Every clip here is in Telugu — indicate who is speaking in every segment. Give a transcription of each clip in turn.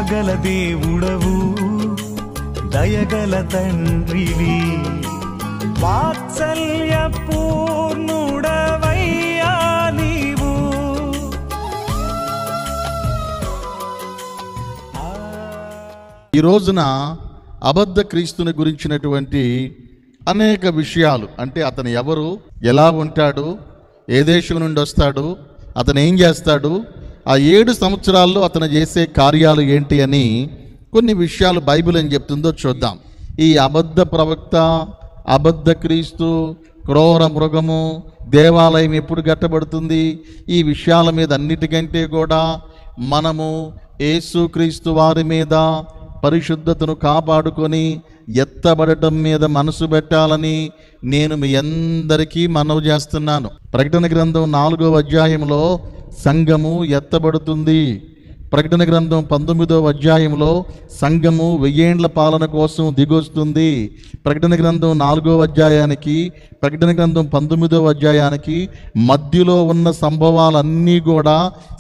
Speaker 1: కృపగల దేవుడవు, దయగల తండ్రివి, వాత్సల్య పూర్ణుడవయ్యా నీవు.
Speaker 2: ఈ రోజున అబద్ధ క్రీస్తుని గురించినటువంటి అనేక విషయాలు, అంటే అతను ఎవరు, ఎలా ఉంటాడు, ఏ దేశం నుండి వస్తాడు, అతను ఏం చేస్తాడు, ఆ 7 సంవత్సరాల్లో అతను చేసే కార్యాలు ఏంటి అని కొన్ని విషయాలు బైబిల్ ఏం చెప్తుందో చూద్దాం. ఈ అబద్ధ ప్రవక్త, అబద్ధ క్రీస్తు, క్రూర మృగము, దేవాలయం ఎప్పుడు కట్టబడుతుంది, ఈ విషయాల మీద అన్నిటికంటే కూడా మనము యేసుక్రీస్తు వారి మీద పరిశుద్ధతను కాపాడుకొని ఎత్తబడటం మీద మనసు పెట్టాలని నేను మీ అందరికీ మనవి చేస్తున్నాను. ప్రకటన గ్రంథం 4వ అధ్యాయంలో సంఘము ఎత్తబడుతుంది. ప్రకటన గ్రంథం 19వ అధ్యాయంలో సంఘము 1000 ఏండ్ల పాలన కోసం దిగొస్తుంది. ప్రకటన గ్రంథం 4వ అధ్యాయానికి, ప్రకటన గ్రంథం 19వ అధ్యాయానికి మధ్యలో ఉన్న సంభవాలన్నీ కూడా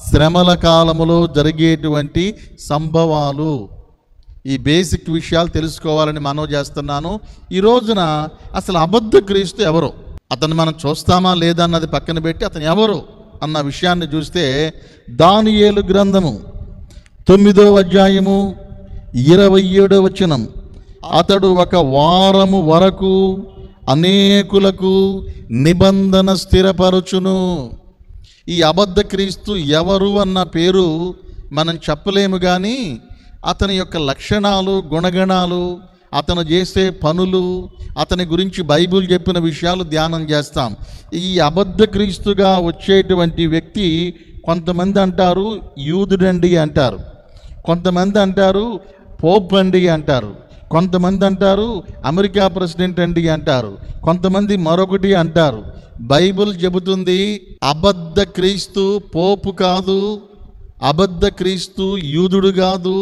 Speaker 2: శ్రమల కాలములో జరిగేటువంటి సంభవాలు. ఈ బేసిక్ విషయాలు తెలుసుకోవాలని మనవి చేస్తున్నాను. ఈ రోజున అసలు అబద్ధ క్రీస్తు ఎవరు, అతను మనం చూస్తామా లేదా అన్నది పక్కన పెట్టి అతను ఎవరు అన్న విషయాన్ని చూస్తే, దానియేలు గ్రంథము 9వ అధ్యాయము 27వ వచనం, అతడు 1 వారము వరకు అనేకులకు నిబంధన స్థిరపరచును. ఈ అబద్ధ క్రీస్తు ఎవరు అన్న పేరు మనం చెప్పలేము, కానీ అతని యొక్క లక్షణాలు, గుణగణాలు, అతను చేసే పనులు, అతని గురించి బైబిల్ చెప్పిన విషయాలు ధ్యానం చేస్తాం. ఈ అబద్ధ క్రీస్తుగా వచ్చేటువంటి వ్యక్తి కొంతమంది అంటారు యూదుడండి అంటారు, కొంతమంది అంటారు పోప్ అండి అంటారు, కొంతమంది అంటారు అమెరికా ప్రెసిడెంట్ అండి అంటారు, కొంతమంది మరొకటి అంటారు. బైబిల్ చెబుతుంది అబద్ధ క్రీస్తు పోపు కాదు, అబద్ధ క్రీస్తు యూదుడు కాదు,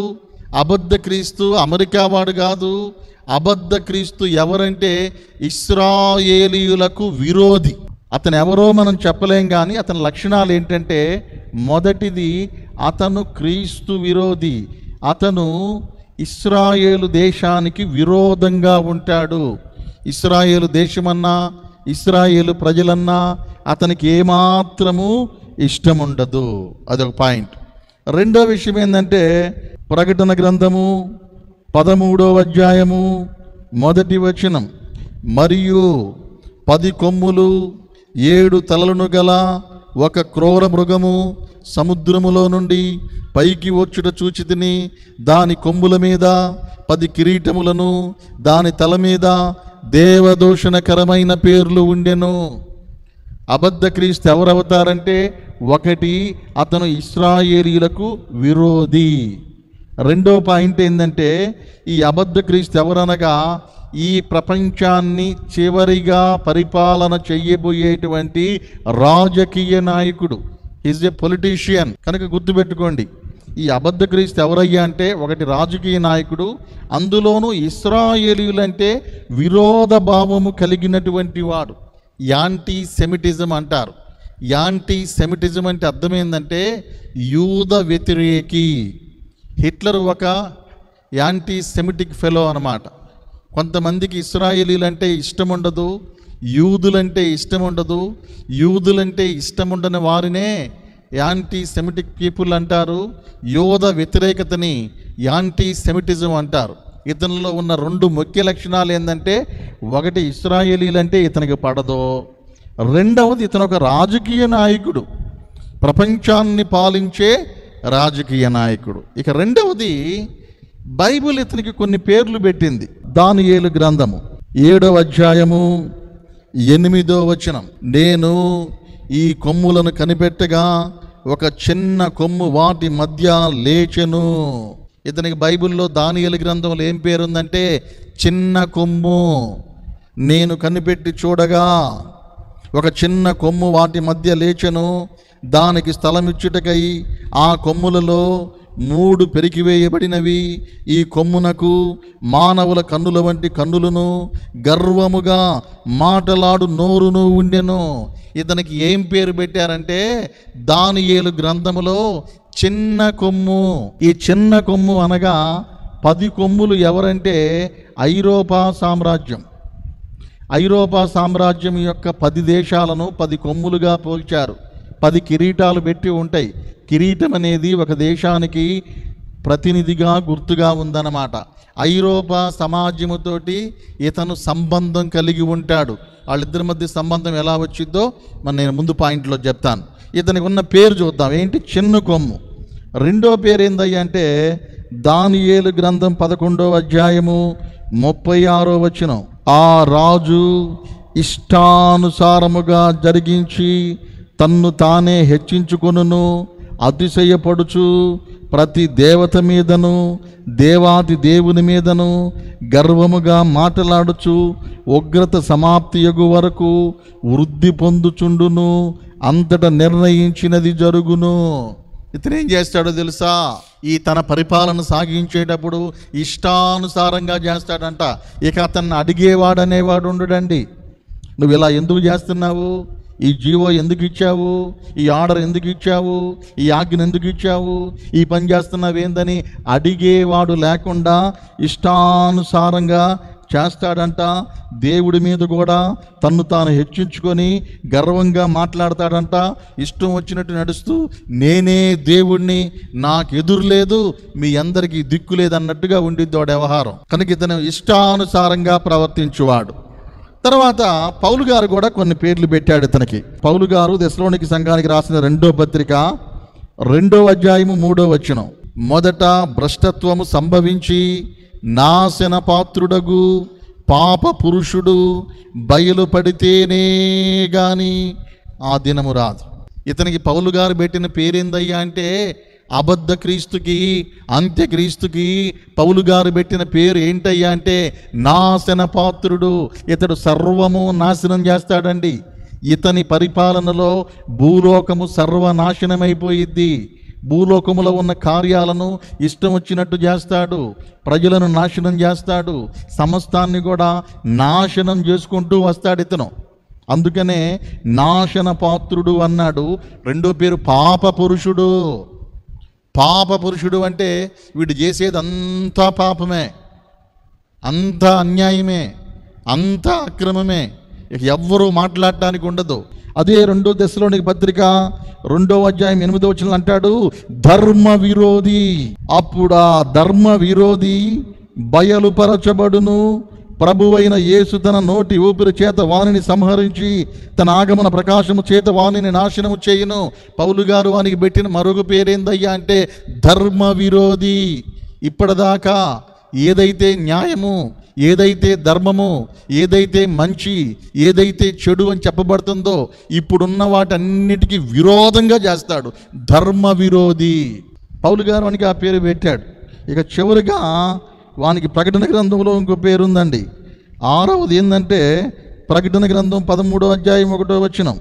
Speaker 2: అబద్ధ క్రీస్తు అమెరికా వాడు కాదు. అబద్ధ క్రీస్తు ఎవరంటే ఇశ్రాయేలీయులకు విరోధి. అతను ఎవరో మనం చెప్పలేం, కానీ అతని లక్షణాలు ఏంటంటే, మొదటిది అతను క్రీస్తు విరోధి. అతను ఇశ్రాయేలు దేశానికి విరోధంగా ఉంటాడు. ఇశ్రాయేలు దేశమన్నా, ఇశ్రాయేలు ప్రజలన్నా అతనికి ఏమాత్రము ఇష్టం ఉండదు. అదొక పాయింట్. రెండో విషయం ఏంటంటే, ప్రకటన గ్రంథము 13వ అధ్యాయము 1వ వచనం, మరియు 10 కొమ్ములు 7 తలలను గల 1 క్రూర మృగము సముద్రములో నుండి పైకి వచ్చుట చూచితిని. దాని కొమ్ముల మీద 10 కిరీటములను, దాని తల మీద దేవదూషణకరమైన పేర్లు ఉండెను. అబద్ధ క్రీస్తు ఎవరవుతారంటే, 1 అతను ఇశ్రాయేలీయులకు విరోధి. రెండో పాయింట్ ఏంటంటే, ఈ అబద్ధ క్రీస్తు ఎవరనగా ఈ ప్రపంచాన్ని చివరిగా పరిపాలన చెయ్యబోయేటువంటి రాజకీయ నాయకుడు. Is a politician. కనుక గుర్తుపెట్టుకోండి, ఈ అబద్ధ క్రీస్తు ఎవరయ్యా అంటే, 1 రాజకీయ నాయకుడు, అందులోనూ ఇశ్రాయేలీయులంటే విరోధ భావము కలిగినటువంటి వాడు. యాంటీ సెమిటిజం అంటారు. యాంటీ సెమిటిజం అంటే అర్థం ఏంటంటే యూద వ్యతిరేకి. హిట్లర్ ఒక యాంటీ సెమిటిక్ ఫెలో అన్నమాట. కొంతమందికి ఇశ్రాయేలీలంటే ఇష్టం ఉండదు, యూదులంటే ఇష్టం ఉండదు. యూదులంటే ఇష్టం ఉండని వారినే యాంటీ సెమిటిక్ పీపుల్ అంటారు. యూద వ్యతిరేకతని యాంటీ సెమిటిజం అంటారు. ఇతనిలో ఉన్న 2 ముఖ్య లక్షణాలు ఏంటంటే, 1 ఇశ్రాయేలీలంటే ఇతనికి పడదు, రెండవది ఇతను ఒక రాజకీయ నాయకుడు, ప్రపంచాన్ని పాలించే రాజకీయ నాయకుడు. ఇక రెండవది, బైబిల్ ఇతనికి కొన్ని పేర్లు పెట్టింది. దానియేలు గ్రంథము 7వ అధ్యాయము 8వ వచనం, నేను ఈ కొమ్ములను కనిపెట్టగా 1 చిన్న కొమ్ము వాటి మధ్య లేచెను. ఇతనికి బైబిల్లో దానియేలు గ్రంథంలో ఏం పేరుందంటే చిన్న కొమ్ము. నేను కనిపెట్టి చూడగా 1 చిన్న కొమ్ము వాటి మధ్య లేచెను. దానికి స్థలమిచ్చుటకై ఆ కొమ్ములలో 3 పెరికివేయబడినవి. ఈ కొమ్మునకు మానవుల కన్నుల వంటి కన్నులను, గర్వముగా మాటలాడు నోరును ఉండెను. ఇతనికి ఏం పేరు పెట్టారంటే, దానియేలు గ్రంథములో చిన్న కొమ్ము. ఈ చిన్న కొమ్ము అనగా 10 కొమ్ములు ఎవరంటే ఐరోపా సామ్రాజ్యం. ఐరోపా సామ్రాజ్యం యొక్క 10 దేశాలను 10 కొమ్ములుగా పోల్చారు. 10 కిరీటాలు పెట్టి ఉంటాయి. కిరీటం అనేది ఒక దేశానికి ప్రతినిధిగా గుర్తుగా ఉందన్నమాట. ఐరోపా సమాజముతోటి ఇతను సంబంధం కలిగి ఉంటాడు. వాళ్ళిద్దరి మధ్య సంబంధం ఎలా వచ్చిందో నేను ముందు పాయింట్లో చెప్తాను. ఇతనికి ఉన్న పేరు చూద్దాం. ఏంటి? చిన్న కొమ్ము. రెండో పేరు ఏందయ్యా అంటే దానియేలు గ్రంథం 11వ అధ్యాయము 36వ వచనం. ఆ రాజు ఇష్టానుసారముగా జరిగించి తన్ను తానే హెచ్చించుకొనును, అతిశయపడుచు ప్రతి దేవత మీదను దేవాది దేవుని మీదను గర్వముగా మాట్లాడుచు ఉగ్రత సమాప్తియగు వరకు వృద్ధి పొందుచుండును, అంతటా నిర్ణయించినది జరుగును. ఇతనేం చేస్తాడో తెలుసా? ఈ తన పరిపాలన సాగించేటప్పుడు ఇష్టానుసారంగా చేస్తాడంట. ఇక అతన్ని అడిగేవాడనేవాడు ఉండడండి. నువ్వు ఇలా ఎందుకు చేస్తున్నావు, ఈ జీవో ఎందుకు ఇచ్చావు, ఈ ఆర్డర్ ఎందుకు ఇచ్చావు, ఈ ఆజ్ఞను ఎందుకు ఇచ్చావు, ఈ పని చేస్తున్నావు ఏందని అడిగేవాడు లేకుండా ఇష్టానుసారంగా చేస్తాడంట. దేవుడి మీద కూడా తన్ను తాను హెచ్చించుకొని గర్వంగా మాట్లాడతాడంట. ఇష్టం వచ్చినట్టు నడుస్తూ నేనే దేవుణ్ణి, నాకు ఎదురు లేదు, మీ అందరికీ దిక్కు లేదన్నట్టుగా ఉండిద్ది వాడి వ్యవహారం. కనుక ఇతను ఇష్టానుసారంగా ప్రవర్తించువాడు. తర్వాత పౌలు గారు కూడా కొన్ని పేర్లు పెట్టాడు ఇతనికి. పౌలు గారు తెస్సలోనికీ సంఘానికి రాసిన 2వ పత్రిక 2వ అధ్యాయము 3వ వచనం. మొదట భ్రష్టత్వము సంభవించి నాశన పాత్రుడగు పాప పురుషుడు బయలుపడితేనే గాని ఆ దినము రాదు. ఇతనికి పౌలు గారు పెట్టిన పేరేందయ్యా అంటే అబద్ధ క్రీస్తుకి, అంత్యక్రీస్తుకి పౌలు గారు పెట్టిన పేరు ఏంటయ్యా అంటే నాశన పాత్రుడు. ఇతడు సర్వము నాశనం చేస్తాడండి. ఇతని పరిపాలనలో భూలోకము సర్వనాశనమైపోయిద్ది. భూలోకములో ఉన్న కార్యాలను ఇష్టం వచ్చినట్టు చేస్తాడు, ప్రజలను నాశనం చేస్తాడు, సమస్తాన్ని కూడా నాశనం చేసుకుంటూ వస్తాడు ఇతను. అందుకనే నాశన పాత్రుడు అన్నాడు. రెండో పేరు పాప పురుషుడు. పాప పురుషుడు అంటే వీడు చేసేది అంతా పాపమే, అంతా అన్యాయమే, అంతా అక్రమమే, ఇక ఎవ్వరూ మాట్లాడటానికి ఉండదు. అదే 2 తెస్సలోనికీ పత్రిక 2వ అధ్యాయం 8వ వచనం అంటాడు ధర్మ విరోధి. అప్పుడు ఆ ధర్మ విరోధి బయలుపరచబడును, ప్రభువైన యేసు తన నోటి ఊపిరి చేత వానిని సంహరించి తన ఆగమన ప్రకాశము చేత వానిని నాశనము చేయును. పౌలు గారు వానికి పెట్టిన మరొక పేరేందయ్యా అంటే ధర్మ విరోధి. ఇప్పటిదాకా ఏదైతే న్యాయము, ఏదైతే ధర్మము, ఏదైతే మంచి, ఏదైతే చెడు అని చెప్పబడుతుందో ఇప్పుడున్న వాటన్నిటికీ విరోధంగా చేస్తాడు. ధర్మ విరోధి. పౌలు గారు వానికి ఆ పేరు పెట్టాడు. ఇక చివరిగా వానికి ప్రకటన గ్రంథంలో ఇంకో పేరుందండి. 6వది ఏంటంటే ప్రకటన గ్రంథం 13వ అధ్యాయం 1వ వచనం.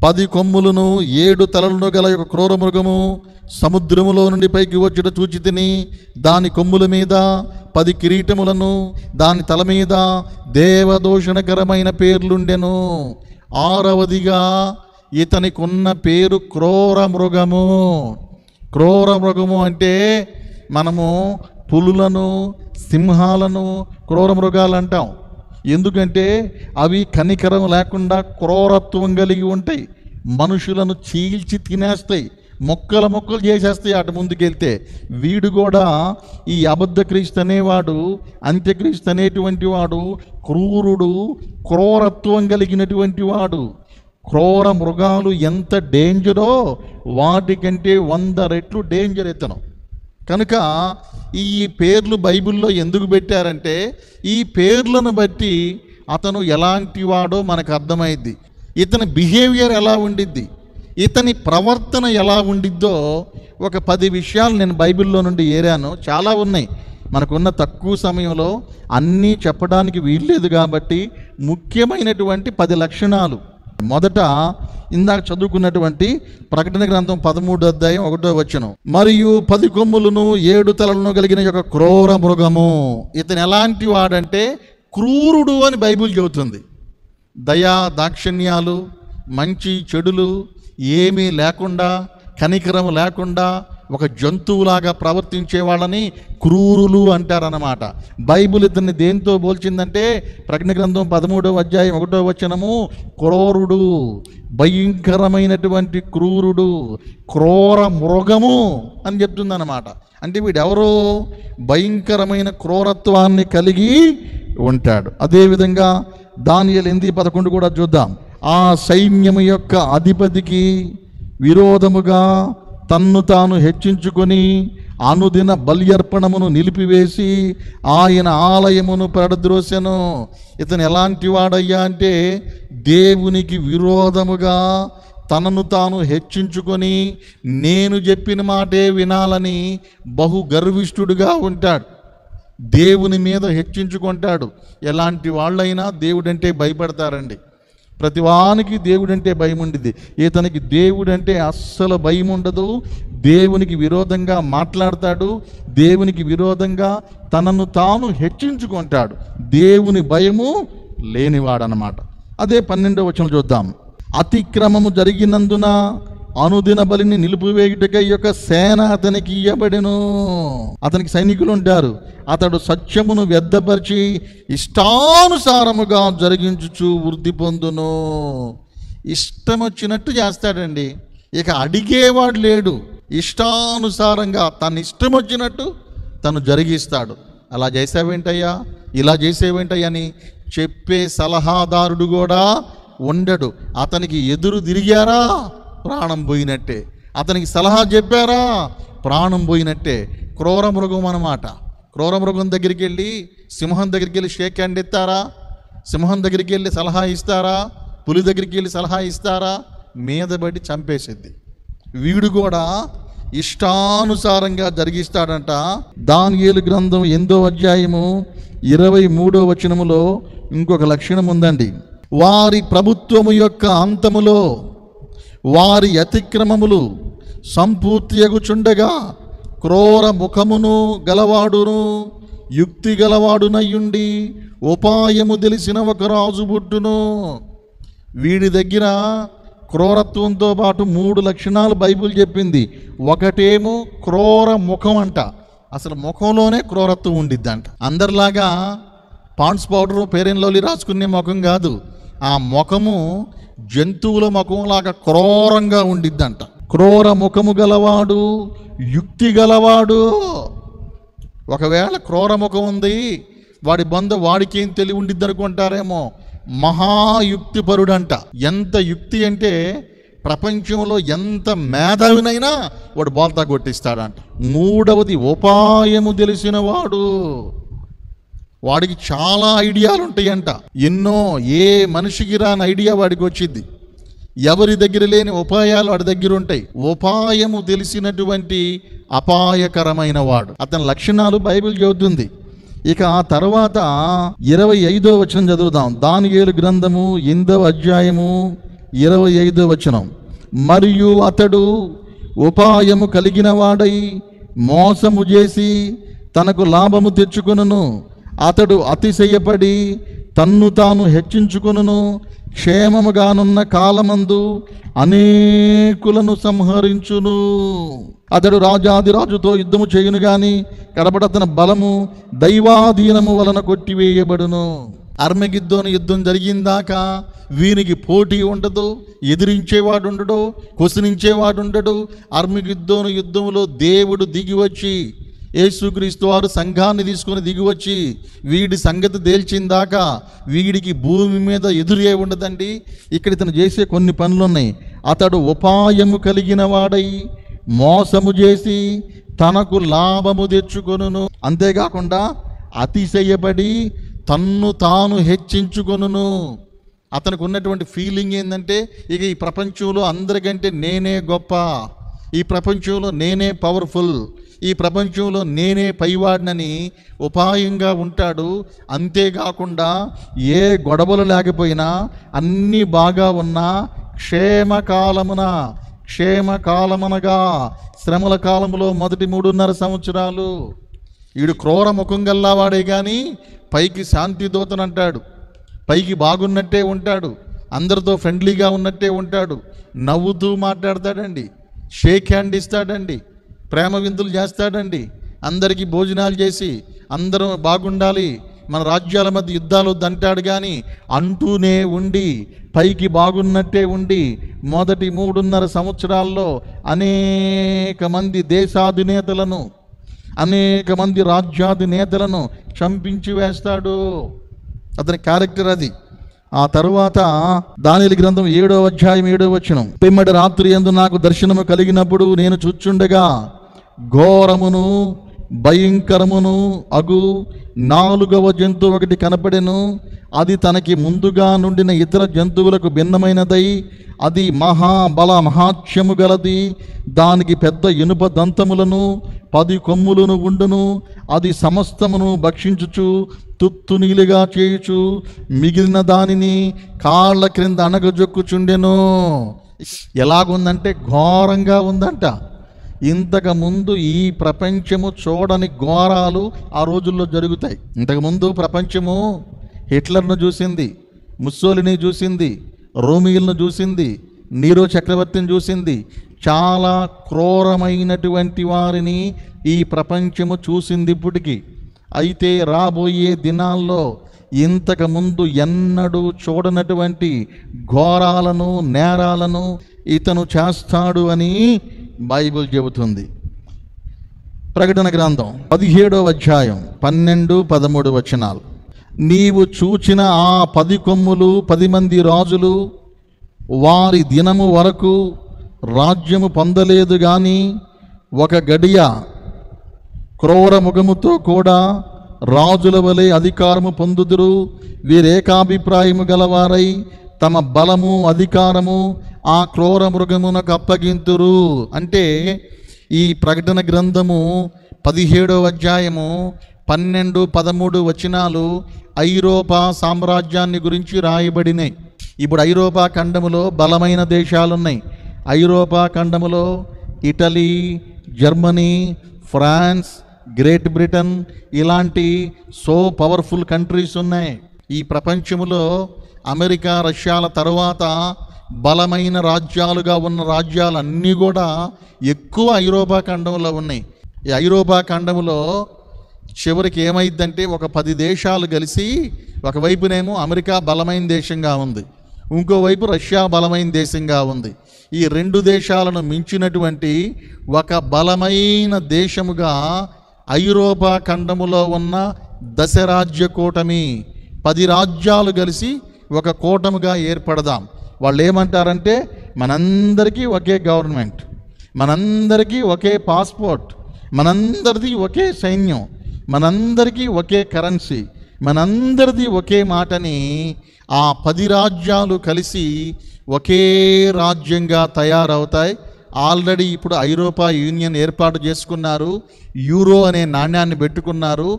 Speaker 2: 10 కొమ్ములను 7 తలలను గల ఒక క్రూర మృగము సముద్రములో నుండి పైకి వచ్చుట చూచి తిని, దాని కొమ్ముల మీద 10 కిరీటములను, దాని తల మీద దేవదూషణకరమైన పేర్లుండెను. 6వదిగా ఇతనికి ఉన్న పేరు క్రూర మృగము. క్రూర మృగము అంటే మనము పులులను, సింహాలను క్రూర మృగాలు అంటాం. ఎందుకంటే అవి కనికరం లేకుండా క్రూరత్వం కలిగి ఉంటాయి. మనుషులను చీల్చి తినేస్తాయి, మొక్కలు చేసేస్తాయి అటు ముందుకెళ్తే. వీడు కూడా ఈ అబద్ధ క్రీస్తు అనేవాడు, అంత్యక్రీస్తు అనేటువంటి వాడు క్రూరుడు, క్రూరత్వం కలిగినటువంటి వాడు. క్రూర మృగాలు ఎంత డేంజరో వాటికంటే 100 రెట్లు డేంజర్ ఇతను. కనుక ఈ పేర్లు బైబిల్లో ఎందుకు పెట్టారంటే ఈ పేర్లను బట్టి అతను ఎలాంటి వాడో మనకు అర్థమైద్ది. ఇతని బిహేవియర్ ఎలా ఉండిద్ది, ఇతని ప్రవర్తన ఎలా ఉండిద్దో ఒక 10 విషయాలు నేను బైబిల్లో నుండి ఏరాను. చాలా ఉన్నాయి, మనకున్న తక్కువ సమయంలో అన్నీ చెప్పడానికి వీల్లేదు కాబట్టి ముఖ్యమైనటువంటి 10 లక్షణాలు. మొదట ఇందాక చదువుకున్నటువంటి ప్రకటన గ్రంథం 13వ అధ్యాయం 1వ వచనం. మరియు 10 కొమ్ములను 7 తలలను కలిగిన యొక్క క్రూర మృగము. ఇతను ఎలాంటి వాడంటే క్రూరుడు అని బైబిల్ చెబుతుంది. దయా దాక్షిణ్యాలు, మంచి చెడులు ఏమీ లేకుండా, కనికరం లేకుండా, ఒక జంతువులాగా ప్రవర్తించే వాళ్ళని క్రూరులు అంటారన్నమాట. బైబిల్ ఇతన్ని దేంతో పోల్చిందంటే ప్రకటన గ్రంథం 13వ అధ్యాయం 1వ వచనము, క్రూరుడు, భయంకరమైనటువంటి క్రూరుడు, క్రూర మృగము అని చెప్తుందన్నమాట. అంటే వీడెవరో భయంకరమైన క్రూరత్వాన్ని కలిగి ఉంటాడు. అదేవిధంగా దానియేలు 8:11 కూడా చూద్దాం. ఆ సైన్యము యొక్క అధిపతికి విరోధముగా తన్ను తాను హెచ్చించుకొని అనుదిన బల్యర్పణమును నిలిపివేసి ఆయన ఆలయమును పడద్రోసెను. ఇతను ఎలాంటి వాడయ్యా అంటే దేవునికి విరోధముగా తనను తాను హెచ్చించుకొని నేను చెప్పిన మాటే వినాలని బహు గర్విష్ఠుడుగా ఉంటాడు. దేవుని మీద హెచ్చించుకుంటాడు. ఎలాంటి వాళ్ళైనా దేవుడంటే భయపడతారండి. ప్రతివానికి దేవుడంటే భయం ఉండిద్ది. ఇతనికి దేవుడంటే అస్సలు భయం ఉండదు. దేవునికి విరోధంగా మాట్లాడతాడు. దేవునికి విరోధంగా తనను తాను హెచ్చించుకుంటాడు. దేవుని భయము లేనివాడనమాట. అదే 12వ వచనం చూద్దాం. అతిక్రమము జరిగినందున అనుదిన బలిని నిలిపివేయుటకై యొక్క సేన అతనికి ఇయ్యబడెను. అతనికి సైనికులు ఉంటారు. అతడు సత్యమును వ్యర్థపరిచి ఇష్టానుసారముగా జరిగించుచు వృద్ధి పొందును. ఇష్టం వచ్చినట్టు చేస్తాడండి. ఇక అడిగేవాడు లేడు. ఇష్టానుసారంగా తన ఇష్టం వచ్చినట్టు తను జరిగిస్తాడు. అలా చేసావేంటయ్యా, ఇలా చేసేవేంటయ్యా అని చెప్పే సలహాదారుడు కూడా ఉండడు. అతనికి ఎదురు తిరిగారా ప్రాణం పోయినట్టే. అతనికి సలహా చెప్పారా ప్రాణం పోయినట్టే. క్రూర మృగం అన్నమాట. క్రూర మృగం దగ్గరికి వెళ్ళి సింహం దగ్గరికి వెళ్ళి షేక్ హ్యాండ్ ఇస్తారా? సింహం దగ్గరికి వెళ్ళి సలహా ఇస్తారా? పులి దగ్గరికి వెళ్ళి సలహా ఇస్తారా? మీద పడి చంపేసిద్ది. వీడు కూడా ఇష్టానుసారంగా జరిగిస్తాడంట. దానియేలు గ్రంథం 8వ అధ్యాయము 23వ వచనములో ఇంకొక లక్షణం ఉందండి. వారి ప్రభుత్వము యొక్క అంతములో వారి అతిక్రమములు సంపూర్తియగుచుండగా క్రూర ముఖమును గలవాడును యుక్తి గలవాడునయ్యుండి ఉపాయము తెలిసిన ఒక రాజు పుట్టును. వీడి దగ్గర క్రూరత్వంతో పాటు 3 లక్షణాలు బైబిల్ చెప్పింది. ఒకటేమో క్రూర ముఖం అంట. అసలు ముఖంలోనే క్రూరత్వం ఉండిద్దంట. అందరిలాగా పాండ్స్ పౌడర్ ఫెయిర్ లవ్లీ రాసుకునే ముఖం కాదు. ఆ ముఖము జంతువుల ముఖంలాగా క్రూరంగా ఉండిద్దంట. క్రూర ముఖము గలవాడు యుక్తి గలవాడు. ఒకవేళ క్రూర ముఖం ఉంది, వాడి బంధు వాడికి ఏం తెలివి ఉండిద్ది అనుకుంటారేమో. మహాయుక్తిపరుడంట. ఎంత యుక్తి అంటే ప్రపంచంలో ఎంత మేధావినైనా వాడు బోల్తా కొట్టిస్తాడంట. 3వది ఉపాయము తెలిసిన వాడు. వాడికి చాలా ఐడియాలు ఉంటాయంట. ఎన్నో, ఏ మనిషికి రాని ఐడియా వాడికి వచ్చింది. ఎవరి దగ్గర లేని ఉపాయాలు వాడి దగ్గర ఉంటాయి. ఉపాయము తెలిసినటువంటి అపాయకరమైన వాడు. అతని లక్షణాలు బైబిల్ చెబుతుంది. ఇక ఆ తర్వాత 25వ వచనం చదువుదాం. దానియేలు గ్రంథము 8వ అధ్యాయము 25వ వచనం. మరియు అతడు ఉపాయము కలిగిన వాడై మోసము చేసి తనకు లాభము తెచ్చుకొనును. అతడు అతిశయపడి తన్ను తాను హెచ్చించుకొనును. క్షేమముగానున్న కాలమందు అనేకులను సంహరించును. అతడు రాజాదిరాజుతో యుద్ధము చేయును గాని కడపడ తన బలము దైవాధీనము వలన కొట్టివేయబడును. అర్మగిద్దోను యుద్ధం జరిగిందాకా వీనికి పోటీ ఉండదు, ఎదిరించేవాడు ఉండడు, కొసనించేవాడు ఉండడు. అర్మగిద్దోను యుద్ధంలో దేవుడు దిగి వచ్చి, యేసుక్రీస్తు వారు సంఘాన్ని తీసుకొని దిగివచ్చి వీడి సంగతి తేల్చిందాకా వీడికి భూమి మీద ఎదురే ఉండదండి. ఇక్కడ ఇతను చేసే కొన్ని పనులు ఉన్నాయి. అతడు ఉపాయము కలిగిన వాడై మోసము చేసి తనకు లాభము తెచ్చుకొనును. అంతేకాకుండా అతిశయపడి తన్ను తాను హెచ్చించుకొనును. అతనికి ఉన్నటువంటి ఫీలింగ్ ఏంటంటే, ఇక ఈ ప్రపంచంలో అందరికంటే నేనే గొప్ప, ఈ ప్రపంచంలో నేనే పవర్ఫుల్, ఈ ప్రపంచంలో నేనే పైవాడినని ఉపాయంగా ఉంటాడు. అంతేకాకుండా ఏ గొడవలు లేకపోయినా అన్నీ బాగా ఉన్నా క్షేమకాలమనగా శ్రమల కాలంలో మొదటి 3.5 సంవత్సరాలు వీడు క్రూర ముఖం గల్లావాడే కానీ పైకి శాంతి దూతనంటాడు. పైకి బాగున్నట్టే ఉంటాడు, అందరితో ఫ్రెండ్లీగా ఉన్నట్టే ఉంటాడు, నవ్వుతూ మాట్లాడతాడండి, షేక్ హ్యాండ్ ఇస్తాడండి. ప్రేమ విందులు చేస్తాడండి. అందరికీ భోజనాలు చేసి అందరం బాగుండాలి, మన రాజ్యాల మధ్య యుద్ధాలు వద్దంటాడు. కానీ అంటూనే ఉండి పైకి బాగున్నట్టే ఉండి మొదటి 3.5 సంవత్సరాల్లో అనేక మంది దేశాధినేతలను, అనేక మంది రాజ్యాధినేతలను చంపించి వేస్తాడు. అతని క్యారెక్టర్ అది. ఆ తరువాత దానియేలు గ్రంథం 7వ అధ్యాయం 7వ వచనం, పిమ్మటి రాత్రి యందు నాకు దర్శనము కలిగినప్పుడు నేను చూచుండగా ఘోరమును భయంకరమును అగు 4వ జంతువు ఒకటి కనపడెను. అది తనకి ముందుగా నుండిన ఇతర జంతువులకు భిన్నమైనదై అది మహాబల మహాత్యము గలది. దానికి పెద్ద ఇనుప దంతములను 10 కొమ్ములను ఉండును. అది సమస్తమును భక్షించుచు తుత్తునీలుగా చేయుచు మిగిలిన దానిని కాళ్ళ క్రింద అణగజొక్కుచుండెను. ఎలాగుందంటే ఘోరంగా ఉందంట. ఇంతకుముందు ఈ ప్రపంచము చూడని ఘోరాలు ఆ రోజుల్లో జరుగుతాయి. ఇంతకుముందు ప్రపంచము హిట్లర్ను చూసింది, ముస్సోలిని చూసింది, రోమియోలను చూసింది, నీరో చక్రవర్తిని చూసింది. చాలా క్రూరమైనటువంటి వారిని ఈ ప్రపంచము చూసింది ఇప్పటికి. అయితే రాబోయే దినాల్లో ఇంతకుముందు ఎన్నడూ చూడనటువంటి ఘోరాలను, నేరాలను ఇతను చేస్తాడు అని బైబిల్ చెబుతుంది. ప్రకటన గ్రంథం 17వ అధ్యాయం 12, 13 వచనాలు, నీవు చూచిన ఆ 10 కొమ్ములు 10 మంది రాజులు వారి దినము వరకు రాజ్యము పొందలేదు గాని ఒక గడియ క్రూర ముఖముతో కూడా రాజుల వలె అధికారము పొందుదురు. వీరేకాభిప్రాయము గలవారై తమ బలము అధికారము ఆ క్రూర మృగమునకు అప్పగింతురు. అంటే ఈ ప్రకటన గ్రంథము 17వ అధ్యాయము 12, 13 వచనాలు ఐరోపా సామ్రాజ్యాన్ని గురించి రాయబడినాయి. ఇప్పుడు ఐరోపా ఖండములో బలమైన దేశాలున్నాయి. ఐరోపా ఖండములో Italy, Germany, France, Great Britain ఇలాంటి పవర్ఫుల్ కంట్రీస్ ఉన్నాయి. ఈ ప్రపంచములో అమెరికా, రష్యాల తరువాత బలమైన రాజ్యాలుగా ఉన్న రాజ్యాలన్నీ కూడా ఎక్కువ ఐరోపా ఖండంలో ఉన్నాయి. ఈ ఐరోపా ఖండంలో చివరికి ఏమైందంటే ఒక 10 దేశాలు కలిసి, ఒకవైపునేమో అమెరికా బలమైన దేశంగా ఉంది, ఇంకోవైపు రష్యా బలమైన దేశంగా ఉంది. ఈ 2 దేశాలను మించినటువంటి ఒక బలమైన దేశముగా ఐరోపా ఖండములో ఉన్న దశరాజ్య కూటమి, 10 రాజ్యాలు కలిసి ఒక కూటమిగా ఏర్పడదాం. వాళ్ళు ఏమంటారంటే మనందరికీ ఒకే గవర్నమెంట్, మనందరికీ ఒకే పాస్పోర్ట్, మనందరిది ఒకే సైన్యం, మనందరికీ ఒకే కరెన్సీ, మనందరిది ఒకే మాటని ఆ 10 రాజ్యాలు కలిసి ఒకే రాజ్యంగా తయారవుతాయి. ఆల్రెడీ ఇప్పుడు ఐరోపా యూనియన్ ఏర్పాటు చేసుకున్నారు, యూరో అనే నాణ్యాన్ని పెట్టుకున్నారు.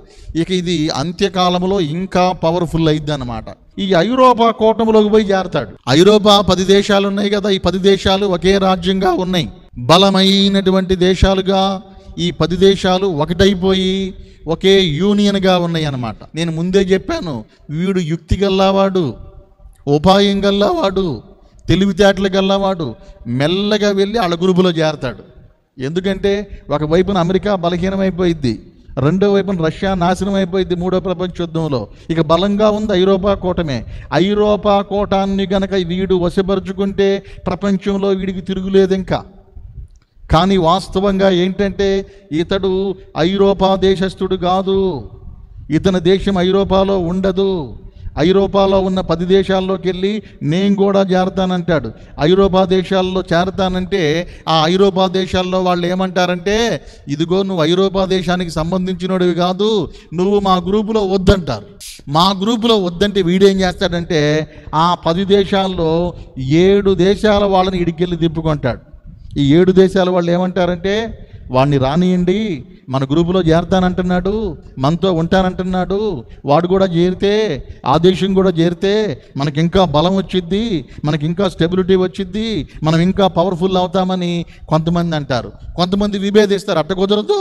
Speaker 2: ఇక ఇది అంత్యకాలంలో ఇంకా పవర్ఫుల్ అయింది అన్నమాట. ఈ ఐరోపా కూటమిలోకి పోయి చేరతాడు. ఐరోపా 10 దేశాలు ఉన్నాయి కదా, ఈ 10 దేశాలు ఒకే రాజ్యంగా ఉన్నాయి, బలమైనటువంటి దేశాలుగా. ఈ 10 దేశాలు ఒకటైపోయి ఒకే యూనియన్గా ఉన్నాయి అన్నమాట. నేను ముందే చెప్పాను, వీడు యుక్తి గల్లావాడు, ఉపాయం గల్లావాడు, తెలివితేటలు గల్లావాడు మెల్లగా వెళ్ళి వాళ్ళ గ్రూపులో చేరతాడు. ఎందుకంటే ఒకవైపున అమెరికా బలహీనమైపోయిద్ది, రెండో వైపున రష్యా నాశనం అయిపోయింది 3వ ప్రపంచ యుద్ధంలో. ఇక బలంగా ఉంది ఐరోపా కూటమే. ఐరోపా కూటాన్ని గనక వీడు వశపరుచుకుంటే ప్రపంచంలో వీడికి తిరుగులేదు ఇంకా. కానీ వాస్తవంగా ఏంటంటే ఇతడు ఐరోపా దేశస్థుడు కాదు, ఇతని దేశం ఐరోపాలో ఉండదు. ఐరోపాలో ఉన్న 10 దేశాల్లోకి వెళ్ళి నేను కూడా చేరతానంటాడు. ఐరోపా దేశాల్లో చేరతానంటే ఆ ఐరోపా దేశాల్లో వాళ్ళు ఏమంటారంటే, ఇదిగో నువ్వు ఐరోపా దేశానికి సంబంధించినోడివి కాదు, నువ్వు మా గ్రూపులో వద్దంటారు. మా గ్రూపులో వద్దంటే వీడేం చేస్తాడంటే ఆ 10 దేశాల్లో 7 దేశాల వాళ్ళని ఇడికెళ్ళి తిప్పుకుంటాడు. ఈ 7 దేశాల వాళ్ళు ఏమంటారంటే, వాడిని రానియండి, మన గ్రూపులో చేరతానంటున్నాడు, మనతో ఉంటానంటున్నాడు, వాడు కూడా చేరితే, ఆ దేశం కూడా చేరితే మనకి ఇంకా బలం వచ్చిద్ది, మనకి ఇంకా స్టెబిలిటీ వచ్చిద్ది, మనం ఇంకా పవర్ఫుల్ అవుతామని కొంతమంది అంటారు. కొంతమంది విభేదిస్తారు, అట్ట కుదరదు,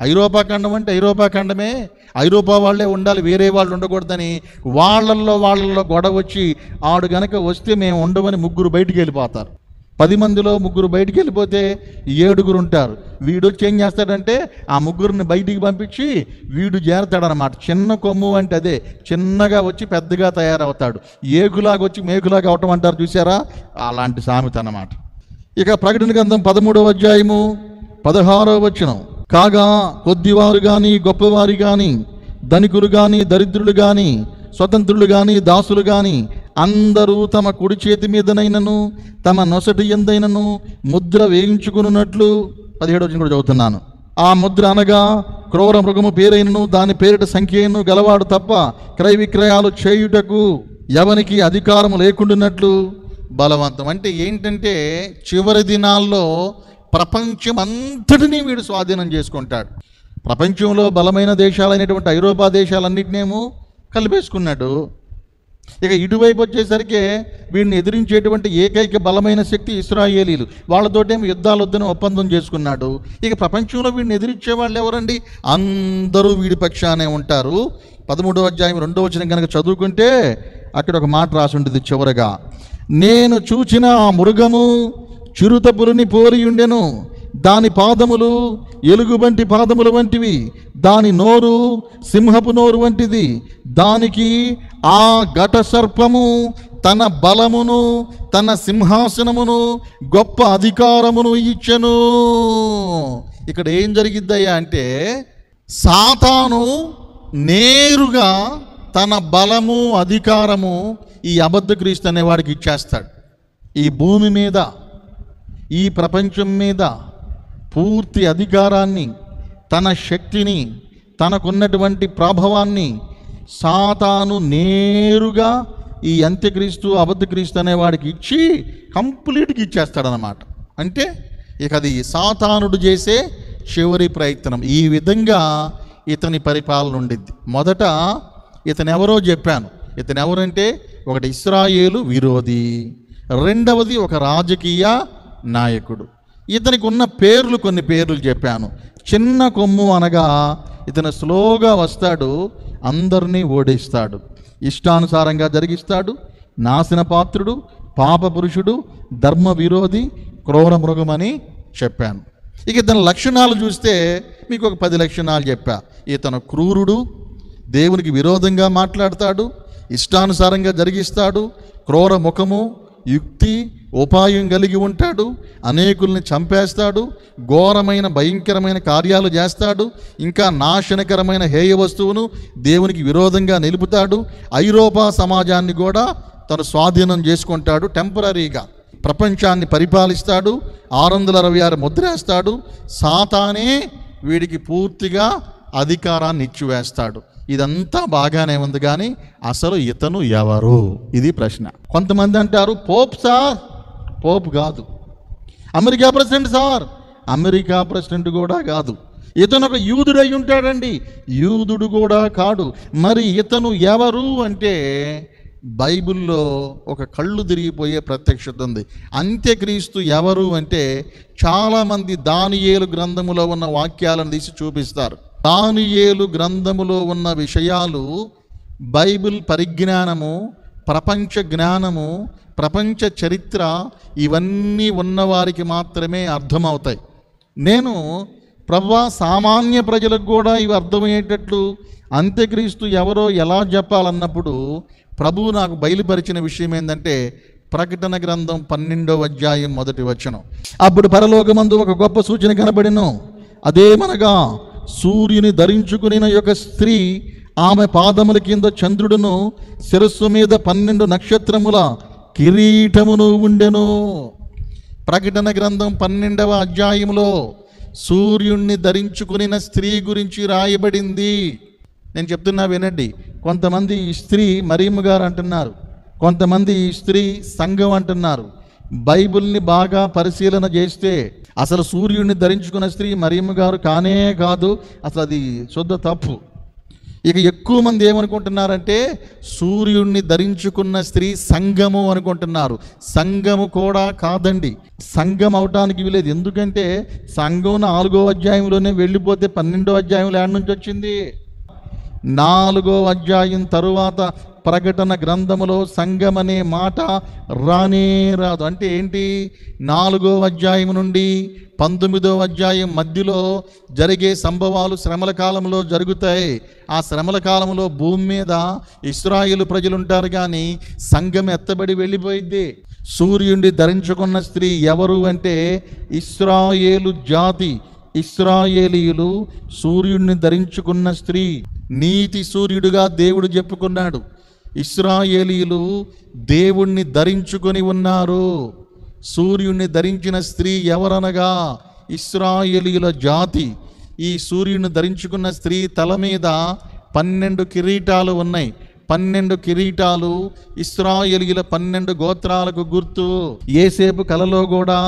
Speaker 2: ఐరోపా ఖండం అంటే ఐరోపా ఖండమే, ఐరోపా వాళ్ళే ఉండాలి, వేరే వాళ్ళు ఉండకూడదని వాళ్ళల్లో గొడవ వచ్చి ఆడు గనక వస్తే మేము ఉండమని 3 బయటికి వెళ్ళిపోతారు. 10 మందిలో 3 బయటికి వెళ్ళిపోతే 7 ఉంటారు. వీడు వచ్చి ఏం చేస్తాడంటే ఆ 3 బయటికి పంపించి వీడు చేరతాడనమాట. చిన్న కొమ్ము అంటే అదే, చిన్నగా వచ్చి పెద్దగా తయారవుతాడు. ఏగులాగా వచ్చి మేకులాగా అవటం అంటారు చూసారా, అలాంటి సామెత అన్నమాట. ఇక ప్రకటన గ్రంథం 13వ అధ్యాయము 16వ వచనం, కాగా కొద్దివారు కానీ గొప్పవారు కానీ ధనికులు కానీ దరిద్రులు కానీ స్వతంత్రులు కానీ దాసులు కానీ అందరూ తమ కుడి చేతి మీదనైనను తమ నొసటి ఎందైనను ముద్ర వేయించుకున్నట్లు 17వ వచనం కూడా చదువుతున్నాను. ఆ ముద్ర అనగా క్రూర మృగము పేరైనను దాని పేరిట సంఖ్యను గలవాడు తప్ప క్రయ విక్రయాలు చేయుటకు ఎవనికి అధికారం లేకుండానట్లు బలవంతం. అంటే ఏంటంటే చివరి దినాల్లో ప్రపంచం అంతటినీ వీడు స్వాధీనం చేసుకుంటాడు. ప్రపంచంలో బలమైన దేశాలైనటువంటి ఐరోపా దేశాలన్నింటినేమో కలిపేసుకున్నాడు. ఇక ఇటువైపు వచ్చేసరికి వీడిని ఎదిరించేటువంటి ఏకైక బలమైన శక్తి ఇశ్రాయేలీలు. వాళ్ళతోటేమో యుద్ధాలు వద్దని ఒప్పందం చేసుకున్నాడు. ఇక ప్రపంచంలో వీడిని ఎదిరించే వాళ్ళు ఎవరండి? అందరూ వీడి పక్షానే ఉంటారు. 13వ అధ్యాయం 2వ వచనం కనుక చదువుకుంటే అక్కడ ఒక మాట రాసి ఉంటుంది చివరగా, నేను చూచిన ఆ మృగము చిరుత పులిని పోలి ఉండెను, దాని పాదములు ఎలుగుబంటి పాదముల వంటివి, దాని నోరు సింహపు నోరు వంటిది, దానికి ఆ ఘట సర్పము తన బలమును తన సింహాసనమును గొప్ప అధికారమును ఇచ్చెను. ఇక్కడ ఏం జరిగిద్దయ్యా అంటే సాతాను నేరుగా తన బలము అధికారము ఈ అబద్ధ క్రీస్తు అనేవాడికి ఇచ్చేస్తాడు. ఈ భూమి మీద ఈ ప్రపంచం మీద పూర్తి అధికారాన్ని, తన శక్తిని, తనకున్నటువంటి ప్రభావాన్ని సాతాను నేరుగా ఈ అంత్యక్రీస్తు అబద్ధ క్రీస్తు అనేవాడికి ఇచ్చి కంప్లీట్గా ఇచ్చేస్తాడనమాట. అంటే ఇక అది సాతానుడు చేసే చివరి ప్రయత్నం. ఈ విధంగా ఇతని పరిపాలన ఉండిద్ది. మొదట ఇతను ఎవరో చెప్పాను. ఇతను ఎవరంటే ఒకటి ఇశ్రాయేలు విరోధి, రెండవది ఒక రాజకీయ నాయకుడు. ఇతనికి ఉన్న పేర్లు కొన్ని పేర్లు చెప్పాను. చిన్న కొమ్ము అనగా ఇతను స్లోగా వస్తాడు, అందరినీ ఓడిస్తాడు, ఇష్టానుసారంగా జరిగిస్తాడు, నాశన పాత్రుడు, పాప పురుషుడు, ధర్మ విరోధి, క్రూర మృగమని చెప్పాను. ఇక ఇతని లక్షణాలు చూస్తే మీకు ఒక 10 లక్షణాలు చెప్పా. ఇతను క్రూరుడు, దేవునికి విరోధంగా మాట్లాడతాడు, ఇష్టానుసారంగా జరిగిస్తాడు, క్రూర ముఖము, యుక్తి ఉపాయం కలిగి ఉంటాడు, అనేకుల్ని చంపేస్తాడు, ఘోరమైన భయంకరమైన కార్యాలు చేస్తాడు, ఇంకా నాశనకరమైన హేయ వస్తువును దేవునికి విరోధంగా నిలుపుతాడు. ఐరోపా సమాజాన్ని కూడా తను స్వాధీనం చేసుకుంటాడు. టెంపరీగా ప్రపంచాన్ని పరిపాలిస్తాడు, 666 ముద్రేస్తాడు. సాతానే వీడికి పూర్తిగా అధికారాన్ని ఇచ్చివేస్తాడు. ఇదంతా బాగానే ఉంది, కానీ అసలు ఇతను ఎవరు? ఇది ప్రశ్న. కొంతమంది అంటారు పోప్ సార్, పోప్ కాదు. America president sir, America president కూడా కాదు. ఇతను ఒక యూదుడై ఉంటాడండి, యూదుడు కూడా కాడు. మరి ఇతను ఎవరు అంటే బైబిల్లో ఒక కళ్ళు తిరిగిపోయే ప్రత్యక్షత ఉంది. అంత్యక్రీస్తు ఎవరు అంటే చాలామంది దానియేలు గ్రంథములో ఉన్న వాక్యాలను తీసి చూపిస్తారు. దానియేలు గ్రంథములో ఉన్న విషయాలు బైబిల్ పరిజ్ఞానము, ప్రపంచ జ్ఞానము, ప్రపంచ చరిత్ర ఇవన్నీ ఉన్నవారికి మాత్రమే అర్థమవుతాయి. నేను ప్రభువా సామాన్య ప్రజలకు కూడా ఇవి అర్థమయ్యేటట్లు అంత్యక్రీస్తు ఎవరో ఎలా చెప్పాలన్నప్పుడు ప్రభువు నాకు బయలుపరిచిన విషయం ఏంటంటే ప్రకటన గ్రంథం 12వ అధ్యాయం 1వ వచనం. అప్పుడు పరలోకమందు ఒక గొప్ప సూచన కనబడెను. అదేమనగా సూర్యుని ధరించుకుని యొక్క స్త్రీ, ఆమె పాదముల కింద చంద్రుడును, శిరస్సు మీద 12 నక్షత్రముల కిరీటమును ఉండెను. ప్రకటన గ్రంథం 12వ అధ్యాయంలో సూర్యుణ్ణి ధరించుకుని స్త్రీ గురించి రాయబడింది. నేను చెప్తున్నా వినండి. కొంతమంది ఈ స్త్రీ మరియమ్మ గారు అంటున్నారు, కొంతమంది ఈ స్త్రీ సంఘం అంటున్నారు. బైబిల్ని బాగా పరిశీలన చేస్తే అసలు సూర్యుడిని ధరించుకున్న స్త్రీ మరియమ్మ గారు కానే కాదు, అసలు అది శుద్ధ తప్పు. ఇక ఎక్కువ మంది ఏమనుకుంటున్నారంటే సూర్యుడిని ధరించుకున్న స్త్రీ సంఘము అనుకుంటున్నారు. సంఘము కూడా కాదండి, సంఘం అవటానికి వీలేదు. ఎందుకంటే సంఘం 4వ అధ్యాయంలోనే వెళ్ళిపోతే 12వ అధ్యాయంలో ఏడ నుంచి వచ్చింది? 4వ అధ్యాయం తరువాత ప్రకటన గ్రంథములో సంఘం అనే మాట రానే రాదు. అంటే ఏంటి? 4వ అధ్యాయం నుండి 19వ అధ్యాయం మధ్యలో జరిగే సంభవాలు శ్రమల కాలంలో జరుగుతాయి. ఆ శ్రమల కాలంలో భూమి మీద ఇశ్రాయేలు ప్రజలు ఉంటారు, కానీ సంఘం ఎత్తబడి వెళ్ళిపోయింది. సూర్యుడిని ధరించుకున్న స్త్రీ ఎవరు అంటే ఇశ్రాయేలు జాతి, ఇశ్రాయేలీయులు సూర్యుడిని ధరించుకున్న స్త్రీ. నీతి సూర్యుడిగా దేవుడు చెప్పుకున్నాడు. ఇశ్రాయేలీయులు దేవుణ్ణి ధరించుకొని ఉన్నారు. సూర్యుడిని ధరించిన స్త్రీ ఎవరనగా ఇశ్రాయేలీయుల జాతి. ఈ సూర్యుడిని ధరించుకున్న స్త్రీ తల మీద 12 కిరీటాలు ఉన్నాయి. 12 కిరీటాలు ఇశ్రాయేలీయుల 12 గోత్రాలకు గుర్తు. యేసేపు కలలో కూడా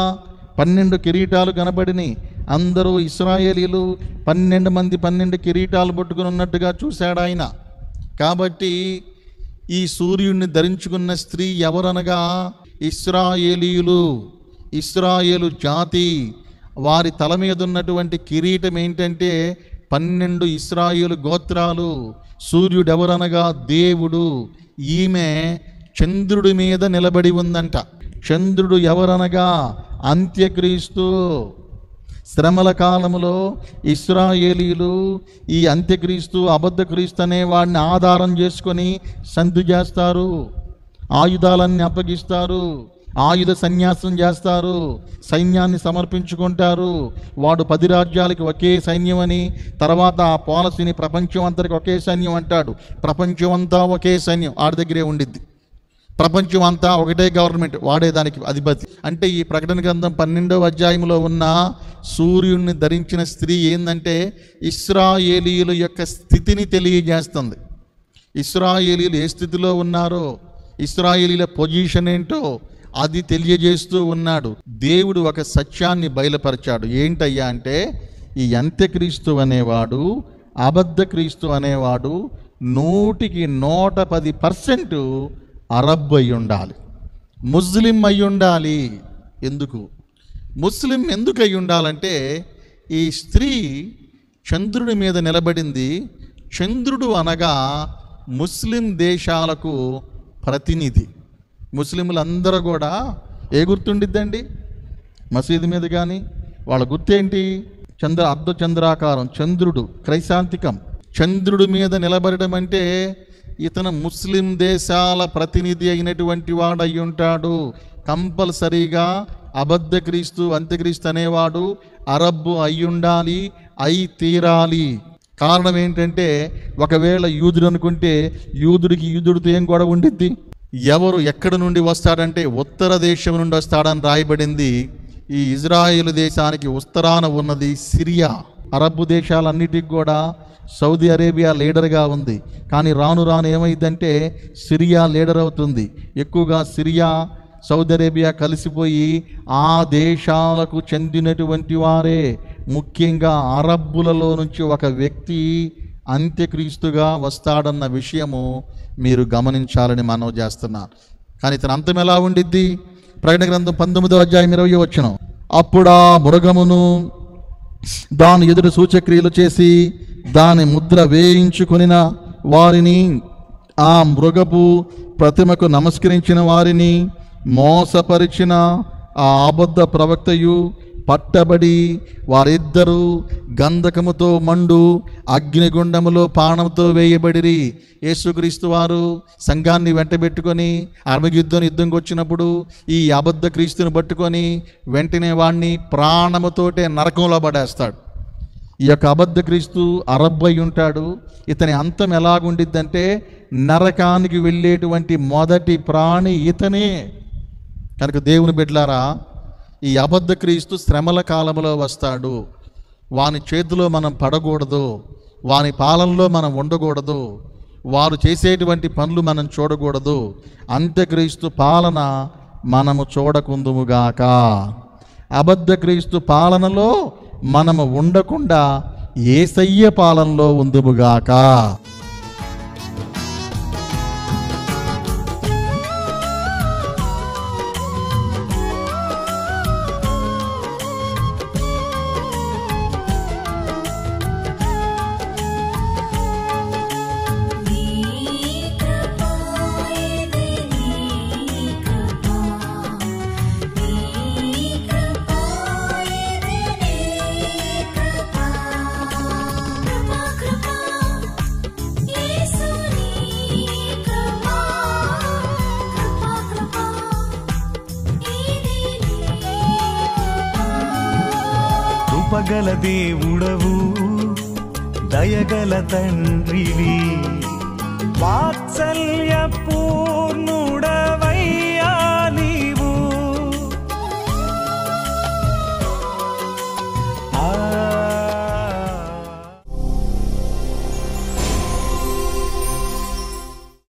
Speaker 2: 12 కిరీటాలు కనబడినాయి. అందరూ ఇశ్రాయేలీయులు 12 మంది 12 కిరీటాలు పట్టుకుని ఉన్నట్టుగా చూశాడు ఆయన. కాబట్టి ఈ సూర్యుడిని ధరించుకున్న స్త్రీ ఎవరనగా ఇశ్రాయేలీయులు, ఇశ్రాయేలు జాతి. వారి తల మీద ఉన్నటువంటి కిరీటం ఏంటంటే 12 ఇశ్రాయేలు గోత్రాలు. సూర్యుడు ఎవరనగా దేవుడు. ఈమె చంద్రుడి మీద నిలబడి ఉందంట. చంద్రుడు ఎవరనగా అంత్యక్రీస్తు. శ్రమల కాలంలో ఇశ్రాయేలీయులు ఈ అంత్యక్రీస్తు, అబద్ధ క్రీస్తు అనే వాడిని ఆధారం చేసుకొని సంధి చేస్తారు, ఆయుధాలన్నీ అప్పగిస్తారు, ఆయుధ సన్యాసం చేస్తారు, సైన్యాన్ని సమర్పించుకుంటారు. వాడు 10 రాజ్యాలకి ఒకే సైన్యం అని, తర్వాత ఆ పాలసీని ప్రపంచం అంతటికి ఒకే సైన్యం అంటాడు. ప్రపంచం అంతా ఒకే సైన్యం ఆడి దగ్గరే ఉండిద్ది. ప్రపంచం అంతా ఒకటే గవర్నమెంట్, వాడే దానికి అధిపతి. అంటే ఈ ప్రకటన గ్రంథం 12వ అధ్యాయంలో ఉన్న సూర్యుడిని ధరించిన స్త్రీ ఏంటంటే ఇశ్రాయేలీయుల యొక్క స్థితిని తెలియజేస్తుంది. ఇశ్రాయేలీయులు ఏ స్థితిలో ఉన్నారో, ఇశ్రాయేలీయుల పొజిషన్ ఏంటో అది తెలియజేస్తూ ఉన్నాడు. దేవుడు ఒక సత్యాన్ని బయలుపరిచాడు. ఏంటయ్యా అంటే ఈ అంత్యక్రీస్తు అనేవాడు, అబద్ధ క్రీస్తు అనేవాడు 100% అరబ్ అయి ఉండాలి, ముస్లిం అయి ఉండాలి. ఎందుకు ముస్లిం ఎందుకు అయి ఉండాలంటే ఈ స్త్రీ చంద్రుడి మీద నిలబడింది. చంద్రుడు అనగా ముస్లిం దేశాలకు ప్రతినిధి. ముస్లింలందరూ కూడా ఏ గుర్తుండిద్దండి? మసీదు మీద కానీ వాళ్ళ గుర్తేంటి? అర్ధచంద్రాకారం, చంద్రుడు, క్రైశాంతికం. చంద్రుడి మీద నిలబడడం అంటే ఇతను ముస్లిం దేశాల ప్రతినిధి అయినటువంటి వాడు అయి ఉంటాడు. కంపల్సరీగా అబద్ధ క్రీస్తు, అంత్యక్రీస్తు అనేవాడు అరబ్బు అయి ఉండాలి, అయి తీరాలి. కారణం ఏంటంటే ఒకవేళ యూదుడు అనుకుంటే యూదుడితో ఏం గొడవ ఉండిద్ది? ఎవరు ఎక్కడి నుండి వస్తాడంటే ఉత్తర దేశం నుండి వస్తాడని రాయబడింది. ఈ ఇజ్రాయేలు దేశానికి ఉత్తరాన ఉన్నది సిరియా. అరబ్బు దేశాలన్నిటికి కూడా సౌదీ అరేబియా లీడర్గా ఉంది. కానీ రాను రాను ఏమైందంటే సిరియా లీడర్ అవుతుంది. ఎక్కువగా సిరియా, సౌదీ అరేబియా కలిసిపోయి ఆ దేశాలకు చెందినటువంటి వారే, ముఖ్యంగా అరబ్బులలో నుంచి ఒక వ్యక్తి అంత్యక్రీస్తుగా వస్తాడన్న విషయము మీరు గమనించాలని మనవి చేస్తున్నాను. కానీ ఇతని అంతం ఎలా ఉండిద్ది? ప్రకటన గ్రంథం 19వ అధ్యాయం 20వ వచనం. అప్పుడా మృగమును దాని ఎదురు సూచక్రియలు చేసి దాని ముద్ర వేయించుకొనిన వారిని, ఆ మృగపు ప్రతిమకు నమస్కరించిన వారిని మోసపరిచిన ఆ అబద్ధ ప్రవక్తయు పట్టబడి వారిద్దరూ గంధకముతో మండు అగ్నిగుండములో పాణంతో వేయబడిరి. యేసుక్రీస్తు వారు సంఘాన్ని వెంటబెట్టుకొని అర్మయుద్ధం యుద్ధంకి వచ్చినప్పుడు ఈ అబద్ధ క్రీస్తుని పట్టుకొని వెంటనే వాడిని ప్రాణముతోటే నరకంలో పడేస్తాడు. ఈ యొక్క అబద్ధ క్రీస్తు అరబ్బై ఉంటాడు. ఇతని అంతం ఎలాగుండిద్దంటే నరకానికి వెళ్ళేటువంటి మొదటి ప్రాణి ఇతనే. కనుక దేవుని బిడ్డలారా, ఈ అబద్ధ క్రీస్తు శ్రమల కాలంలో వస్తాడు. వాని చేతిలో మనం పడకూడదు, వాని పాలనలో మనం ఉండకూడదు, వారు చేసేటువంటి పనులు మనం చూడకూడదు. అంత్యక్రీస్తు పాలన మనము చూడకుందుముగాక. అబద్ధ క్రీస్తు పాలనలో మనము ఉండకుండా యేసయ్య పాలనలో ఉందుముగాక.
Speaker 1: కృపగల దేవుడవు దయగల తండ్రివి వాత్సల్య పూర్ణుడవ